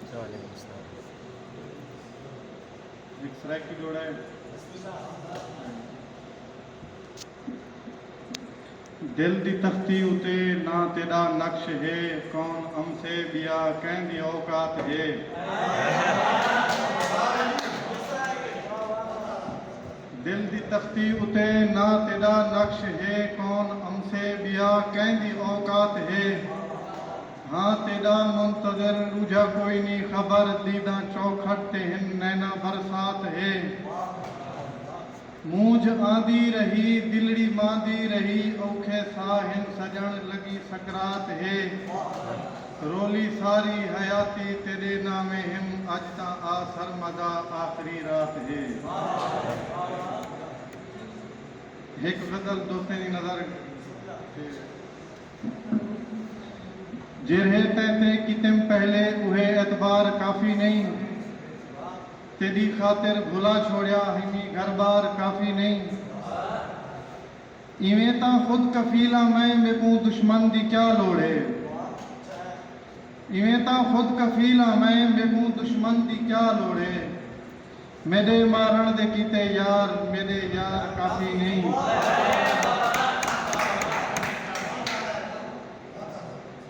एक सराय की जोड़ा है। दिल दी तख्ती उते ना तेरा नक्श है, कौन हमसे बिया कहंदी औकात है। दिल दी तख्ती उते ना तेरा नक्श है, कौन हमसे बिया कहंदी औकात है। हाँ तेरा मुंतजर रूझा कोई नहीं खबर, दीदा चौखट ते हिन नैना बरसात है। मूंझ आंदी रही दिलड़ी मांदी रही, औखे साहिन सजन लगी सकरात है। रोली सारी हयाती तेरे नामे हिम, अज ता आ सरमदा आखिरी रात है। एक गजल दोस्तें दी नजर जिरहे तैते कितम पहले उहे एतबार काफी नहीं, तेरी खातिर भुला छोड़िया हिमी घर बार काफी नहीं। इवें ता खुद कफीला मैं मेकू दुश्मन दी क्या लोड़ है। इवें ता खुद कफीला मैं मेकू दुश्मन दी क्या लोड़ है। मेरे मारण दे कीते यार मेरे यार काफी नहीं।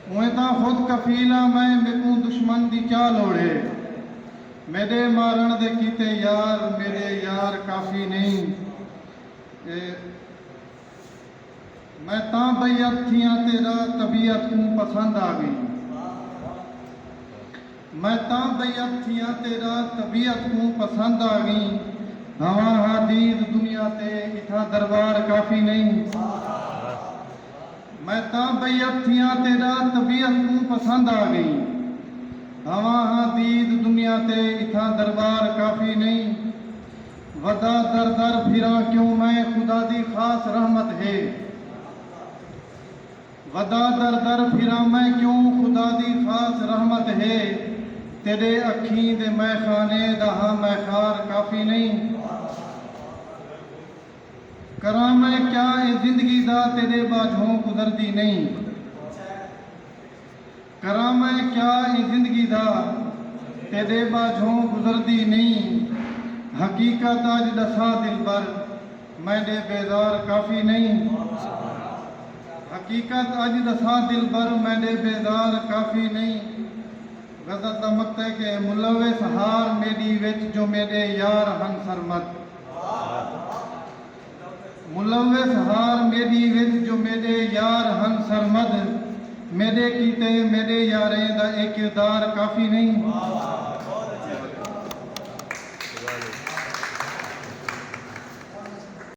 उवें ता खुद कफीला मैं मेकू दुश्मन दी क्या लोड़ है। मेरे मारण दे कीते यार मेरे यार काफी नहीं। मैं ता बैयत थियां तेरा तबीयत को पसंद आ गई। मैं ता बैयत थियां तेरा तबीयत को पसंद आ गई। हवा हादीद दुनिया ते इथा दरबार काफी नहीं। मैं ता बैयत थियां तेरा तबीयत को पसंद आ गई। हवा हादीद दुनिया ते इथा दरबार काफी नहीं। वदा दर दर फिरा क्यों मैं खुदा दी खास रहमत है। वदा दर दर फिरा मैं क्यों खुदा दी खास रहमत है। तेरे अखी दे मैं खाने दहा मैं खार काफी नहीं। करा मैं क्या ये जिंदगी दा तेरे बाझों गुजरदी नहीं। करा मैं क्या ये जिंदगी दा तेरे बाझों गुजरदी नहीं। हकीकत अज दसा दिल पर मैंने बेजार काफी नहीं। हकीकत अज दसा दिल पर मैंने बेजार काफी नहीं। गजल दा मत है कि मुलवे सहार मेरी विच जो मेरे यार हन सरमत। मुलवे सहार मेरी विच जो मेरे यार हन सरमद। मेरे कीते मेरे यारें दा एक किरदार काफी नहीं।